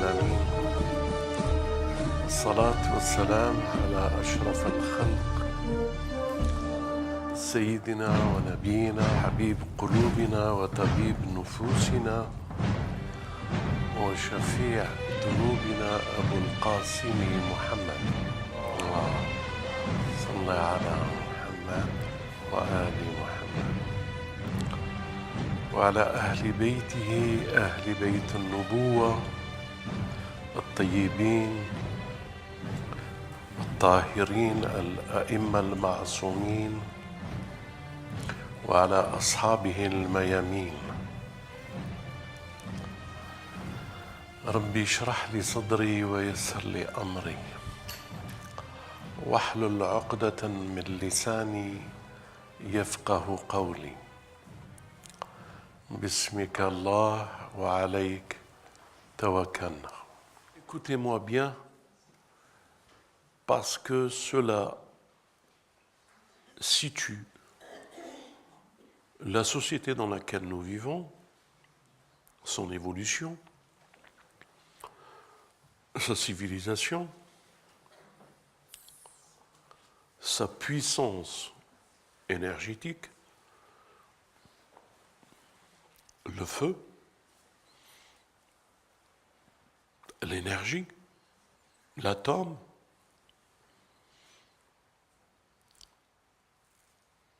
العالمين، الصلاة والسلام على أشرف الخلق سيدنا ونبينا حبيب قلوبنا وطبيب نفوسنا وشفيع ذنوبنا أبو القاسم محمد. اللهم صل على محمد وآل محمد وعلى أهل بيته، أهل بيت النبوة الطيبين الطاهرين الأئمة المعصومين، وعلى أصحابه الميامين. ربي اشرح لي صدري ويسر لي أمري واحلل عقدة من لساني يفقه قولي. بسمك الله وعليك توكلنا. Écoutez-moi bien, parce que cela situe la société dans laquelle nous vivons, son évolution, sa civilisation, sa puissance énergétique, le feu, l'énergie, l'atome,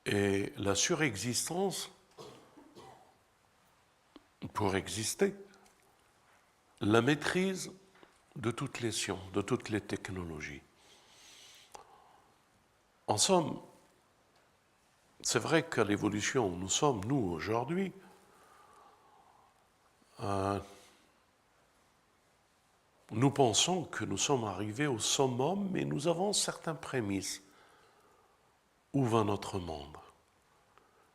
et la surexistence pour exister, la maîtrise de toutes les sciences, de toutes les technologies. En somme, c'est vrai qu'à l'évolution où nous sommes, nous, aujourd'hui, nous pensons que nous sommes arrivés au summum, mais nous avons certaines prémices. Où va notre monde?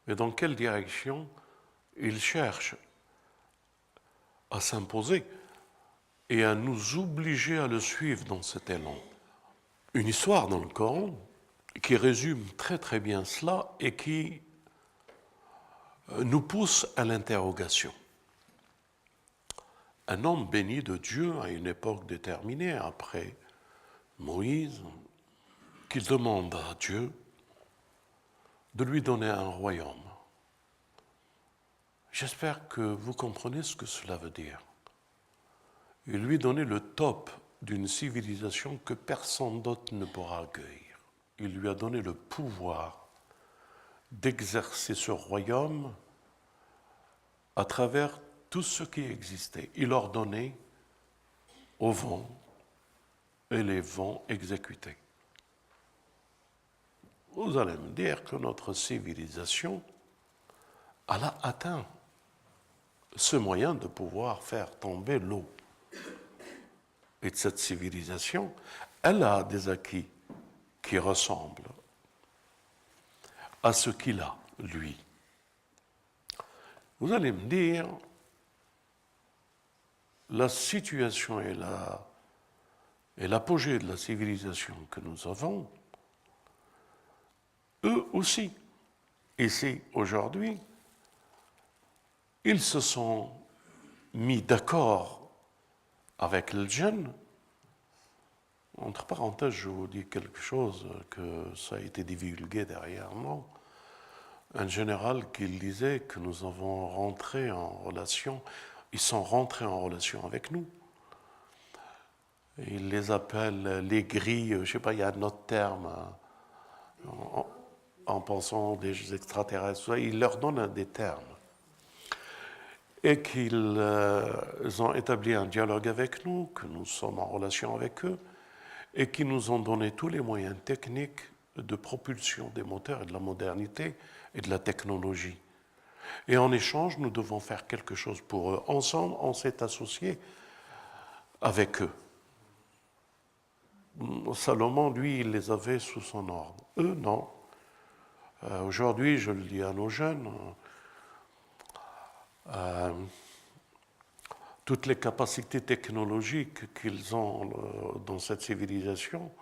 Et dans quelle direction il cherche à s'imposer et à nous obliger à le suivre dans cet élan? Une histoire dans le Coran qui résume très très bien cela et qui nous pousse à l'interrogation. Un homme béni de Dieu à une époque déterminée, après Moïse, qu'il demande à Dieu de lui donner un royaume. J'espère que vous comprenez ce que cela veut dire. Il lui donner le top d'une civilisation que personne d'autre ne pourra accueillir. Il lui a donné le pouvoir d'exercer ce royaume à travers tout ce qui existait. Il ordonnait au vent et les vents exécutaient. Vous allez me dire que notre civilisation, elle a atteint ce moyen de pouvoir faire tomber l'eau. Et de cette civilisation, elle a des acquis qui ressemblent à ce qu'il a, lui. Vous allez me dire, la situation et l'apogée de la civilisation que nous avons, eux aussi, ici, aujourd'hui, ils se sont mis d'accord avec le djinn. Entre parenthèses, je vous dis quelque chose que ça a été divulgué dernièrement. Un général qui disait que nous avons rentré en relation, ils sont rentrés en relation avec nous. Il les appelle les grilles, je ne sais pas, il y a un autre terme, en pensant des extraterrestres, il leur donne des termes. Et qu'ils ont établi un dialogue avec nous, que nous sommes en relation avec eux, et qui nous ont donné tous les moyens techniques de propulsion des moteurs et de la modernité et de la technologie. Et en échange, nous devons faire quelque chose pour eux. Ensemble, on s'est associés avec eux. Salomon, lui, il les avait sous son ordre. Eux, non. Aujourd'hui, je le dis à nos jeunes, toutes les capacités technologiques qu'ils ont dans cette civilisation,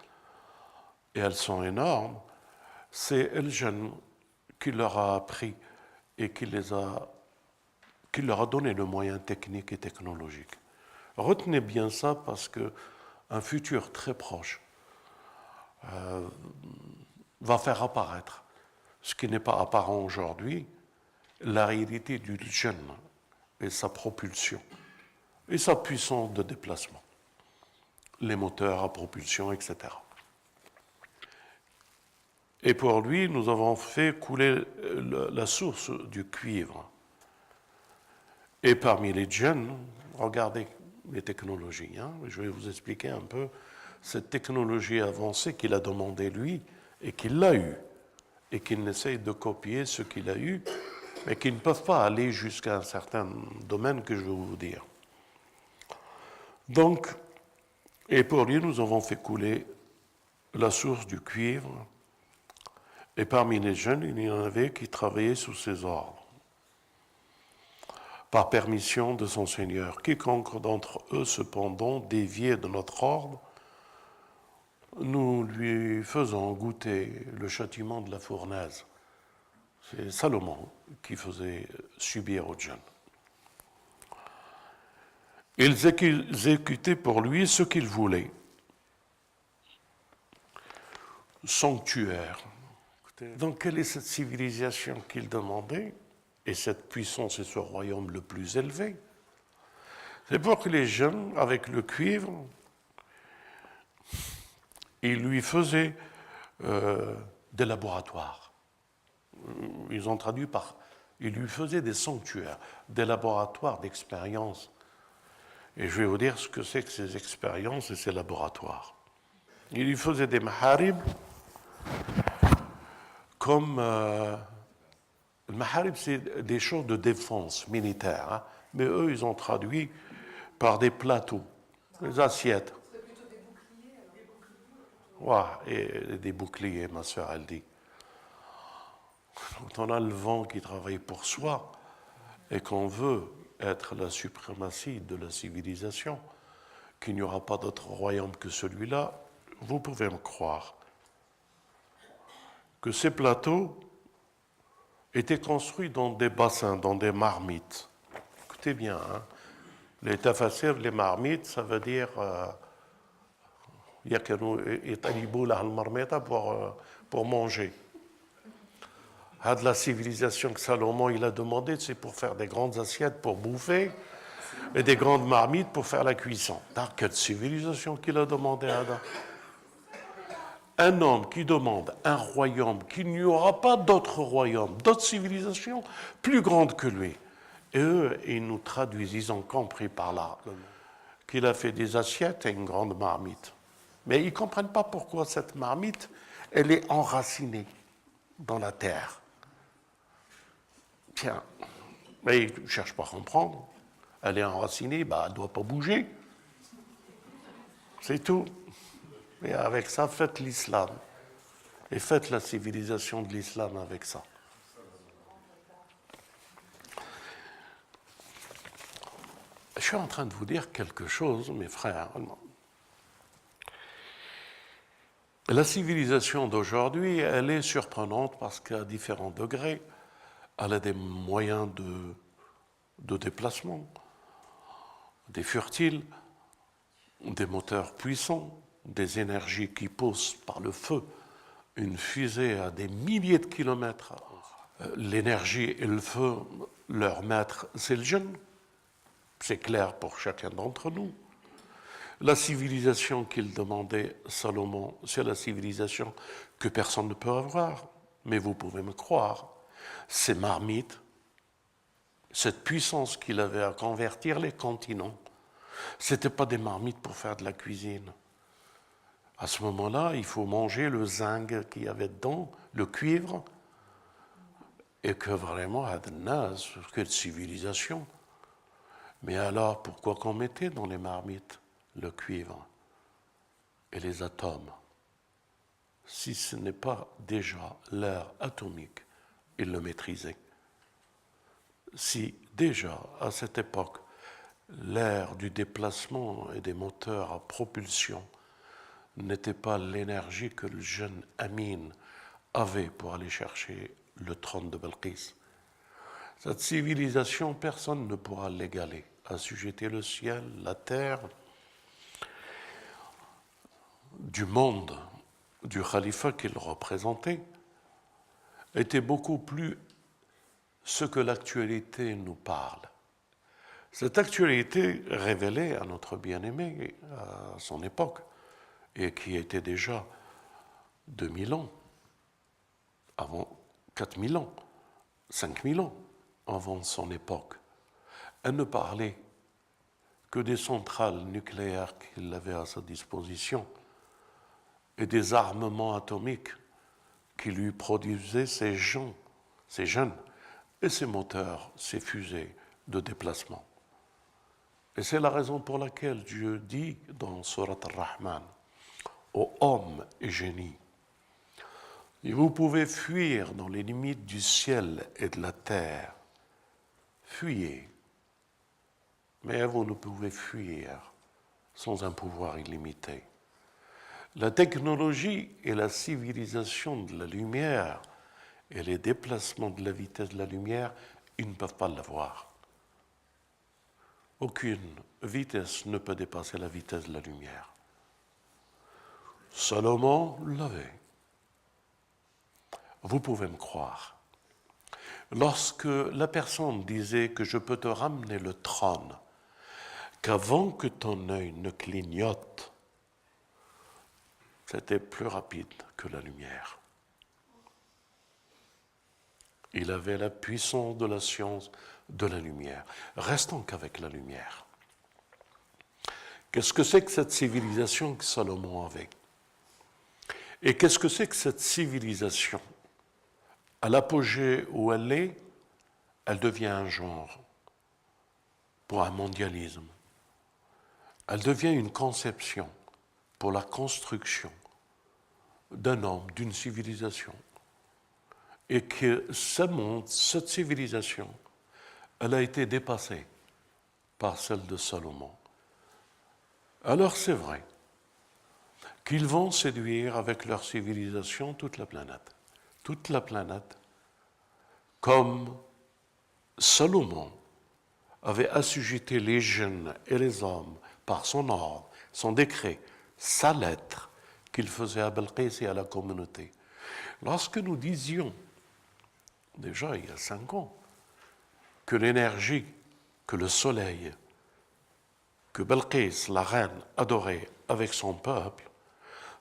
et elles sont énormes, c'est le jeune qui leur a appris et qui leur a donné le moyen technique et technologique. Retenez bien ça parce qu'un futur très proche va faire apparaître ce qui n'est pas apparent aujourd'hui, la réalité du jeune et sa propulsion et sa puissance de déplacement, les moteurs à propulsion, etc. Et pour lui, nous avons fait couler la source du cuivre. Et parmi les jeunes, regardez les technologies. Je vais vous expliquer un peu cette technologie avancée qu'il a demandé lui et qu'il a eue et qu'il essaye de copier ce qu'il a eu, mais qui ne peuvent pas aller jusqu'à un certain domaine que je vais vous dire. Donc, et pour lui, nous avons fait couler la source du cuivre, et parmi les jeunes, il y en avait qui travaillaient sous ses ordres, par permission de son Seigneur. Quiconque d'entre eux, cependant, déviait de notre ordre, nous lui faisons goûter le châtiment de la fournaise. C'est Salomon qui faisait subir aux jeunes. Ils exécutaient pour lui ce qu'ils voulaient. Sanctuaire. Donc, quelle est cette civilisation qu'il demandait, et cette puissance et ce royaume le plus élevé? C'est pour que les jeunes, avec le cuivre, ils lui faisaient des laboratoires. Ils ont traduit par... Ils lui faisaient des sanctuaires, des laboratoires d'expérience. Et je vais vous dire ce que c'est que ces expériences et ces laboratoires. Ils lui faisaient des maharib, comme... le maharib, c'est des choses de défense militaire, mais eux, ils ont traduit par des plateaux, des assiettes. C'est plutôt des boucliers, alors. Des boucliers. Ouais, et des boucliers, ma sœur, elle dit. Quand on a le vent qui travaille pour soi et qu'on veut être la suprématie de la civilisation, qu'il n'y aura pas d'autre royaume que celui-là, vous pouvez me croire que ces plateaux étaient construits dans des bassins, dans des marmites. Écoutez bien, les tafassir, les marmites, ça veut dire pour manger. De la civilisation que Salomon il a demandé, c'est pour faire des grandes assiettes pour bouffer et des grandes marmites pour faire la cuisson. Dans quelle civilisation qu'il a demandé à Adam? Un homme qui demande un royaume, qu'il n'y aura pas d'autre royaume, d'autres civilisations plus grandes que lui. Et eux, ils nous traduisent, ils ont compris par là qu'il a fait des assiettes et une grande marmite. Mais ils ne comprennent pas pourquoi cette marmite, elle est enracinée dans la terre. Tiens, mais ils ne cherchent pas à comprendre. Elle est enracinée, elle ne doit pas bouger. C'est tout. Et avec ça, faites l'islam. Et faites la civilisation de l'islam avec ça. Je suis en train de vous dire quelque chose, mes frères. La civilisation d'aujourd'hui, elle est surprenante parce qu'à différents degrés, elle a des moyens de déplacement, des furtiles, des moteurs puissants, des énergies qui poussent par le feu une fusée à des milliers de kilomètres. L'énergie et le feu, leur maître, c'est le jeune. C'est clair pour chacun d'entre nous. La civilisation qu'il demandait Salomon, c'est la civilisation que personne ne peut avoir. Mais vous pouvez me croire, ces marmites, cette puissance qu'il avait à convertir les continents, ce n'étaient pas des marmites pour faire de la cuisine. À ce moment-là, il faut manger le zinc qu'il y avait dedans, le cuivre, et que vraiment, Adnaz, quelle civilisation. Mais alors, pourquoi qu'on mettait dans les marmites le cuivre et les atomes, si ce n'est pas déjà l'ère atomique, ils le maîtrisaient. Si déjà, à cette époque, l'ère du déplacement et des moteurs à propulsion n'était pas l'énergie que le jeune Amin avait pour aller chercher le trône de Balqis, cette civilisation, personne ne pourra l'égaler. assujettait le ciel, la terre, du monde, du khalifa qu'il représentait, était beaucoup plus ce que l'actualité nous parle. Cette actualité révélée à notre bien-aimé à son époque, et qui était déjà 2000 ans, avant 4000 ans, 5000 ans avant son époque. Elle ne parlait que des centrales nucléaires qu'il avait à sa disposition et des armements atomiques qui lui produisaient ces jeunes et ces moteurs, ces fusées de déplacement. Et c'est la raison pour laquelle Dieu dit dans Surat Ar-Rahman, ô hommes et génies, et vous pouvez fuir dans les limites du ciel et de la terre. Fuyez. Mais vous ne pouvez fuir sans un pouvoir illimité. La technologie et la civilisation de la lumière et les déplacements de la vitesse de la lumière, ils ne peuvent pas l'avoir. Aucune vitesse ne peut dépasser la vitesse de la lumière. Salomon l'avait. Vous pouvez me croire. Lorsque la personne disait que je peux te ramener le trône, qu'avant que ton œil ne clignote, c'était plus rapide que la lumière. Il avait la puissance de la science de la lumière. Restons qu'avec la lumière. Qu'est-ce que c'est que cette civilisation que Salomon avait? Et qu'est-ce que c'est que cette civilisation? À l'apogée où elle est, elle devient un genre pour un mondialisme. Elle devient une conception pour la construction d'un homme, d'une civilisation. Et que ce monde, cette civilisation, elle a été dépassée par celle de Salomon. Alors c'est vrai qu'ils vont séduire avec leur civilisation toute la planète. Toute la planète, comme Salomon avait assujetti les jeunes et les hommes par son ordre, son décret, sa lettre qu'il faisait à Balqis et à la communauté. Lorsque nous disions, déjà il y a 5 ans, que l'énergie, que le soleil, que Balqis, la reine, adorait avec son peuple,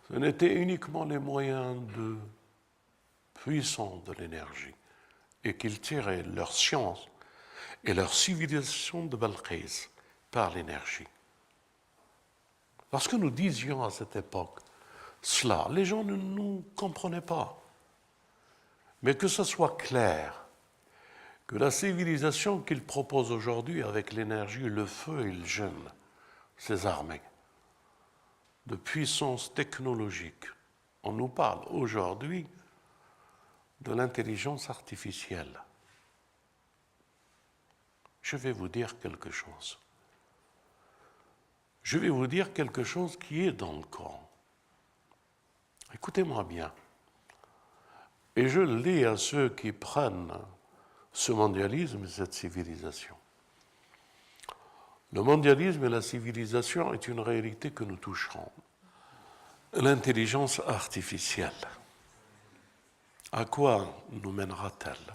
ce n'étaient uniquement les moyens de puissance de l'énergie, et qu'ils tiraient leur science et leur civilisation de Balqis par l'énergie. Lorsque nous disions à cette époque cela, les gens ne nous comprenaient pas. Mais que ce soit clair, que la civilisation qu'ils proposent aujourd'hui avec l'énergie, le feu et le jeûne, ces armées, de puissance technologique, on nous parle aujourd'hui de l'intelligence artificielle. Je vais vous dire quelque chose. Je vais vous dire quelque chose qui est dans le Coran. Écoutez-moi bien. Et je le dis à ceux qui prennent ce mondialisme et cette civilisation. Le mondialisme et la civilisation est une réalité que nous toucherons. L'intelligence artificielle, à quoi nous mènera-t-elle?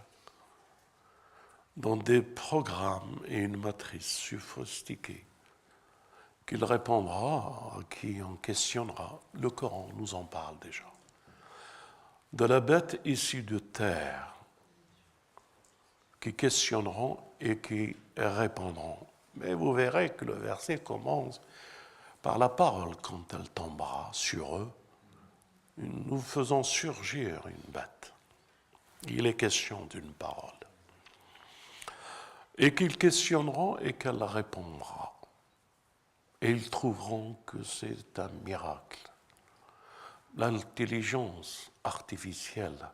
Dans des programmes et une matrice sophistiquée qu'il répondra, qui en questionnera. Le Coran nous en parle déjà. De la bête issue de terre, qui questionneront et qui répondront. Mais vous verrez que le verset commence par la parole quand elle tombera sur eux. Nous faisons surgir une bête. Il est question d'une parole. Et qu'ils questionneront et qu'elle répondra. Et ils trouveront que c'est un miracle. L'intelligence artificielle,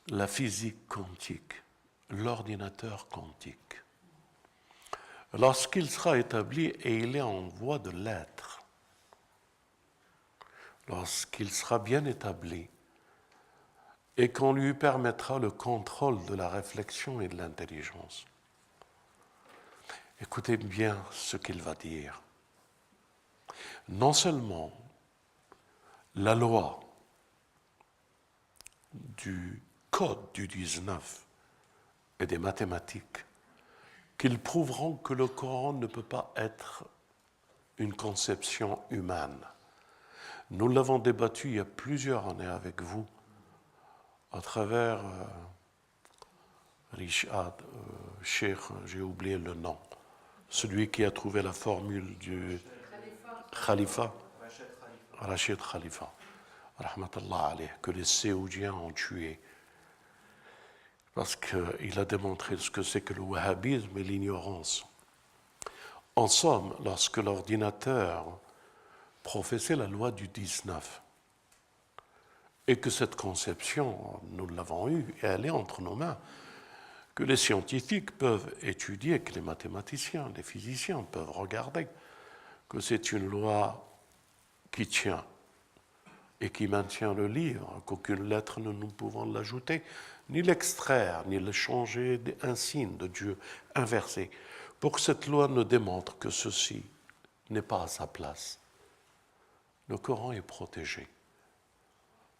la physique quantique, l'ordinateur quantique, lorsqu'il sera établi, et il est en voie de l'être, lorsqu'il sera bien établi, et qu'on lui permettra le contrôle de la réflexion et de l'intelligence, Écoutez bien ce qu'il va dire. Non seulement la loi du code du 19 et des mathématiques, qu'ils prouveront que le Coran ne peut pas être une conception humaine. Nous l'avons débattu il y a plusieurs années avec vous à travers Richard, Cheikh, j'ai oublié le nom, celui qui a trouvé la formule du Khalifa, Rachid Khalifa, rahmatullah alayh, que les Séoudiens ont tué. Parce qu'il a démontré ce que c'est que le wahhabisme et l'ignorance. En somme, lorsque l'ordinateur professait la loi du 19, et que cette conception, nous l'avons eue, et elle est entre nos mains, que les scientifiques peuvent étudier, que les mathématiciens, les physiciens peuvent regarder, que c'est une loi qui tient et qui maintient le livre, qu'aucune lettre ne nous pouvons l'ajouter, ni l'extraire, ni le changer d'un signe de Dieu inversé, pour que cette loi ne démontre que ceci n'est pas à sa place. Le Coran est protégé.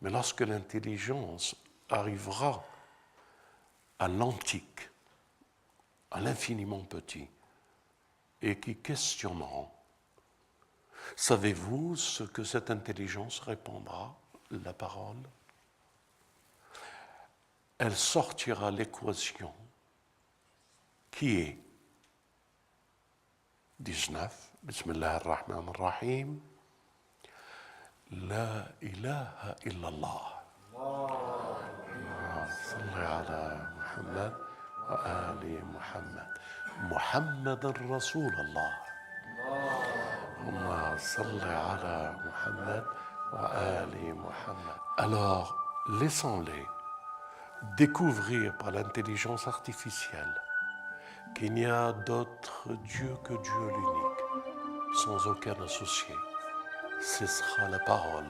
Mais lorsque l'intelligence arrivera à l'antique, à l'infiniment petit, et qui questionneront, savez-vous ce que cette intelligence répondra, la parole? Elle sortira l'équation qui est 19, Bismillah ar-Rahman ar-Rahim, La ilaha illallah. Salli ala Muhammad wa ali Muhammad. Muhammadan Rasulallah. Allahumma salli ala Muhammad wa ali Muhammad. Alors, laissons-les découvrir par l'intelligence artificielle qu'il n'y a d'autre Dieu que Dieu l'unique, sans aucun associé. Ce sera la parole.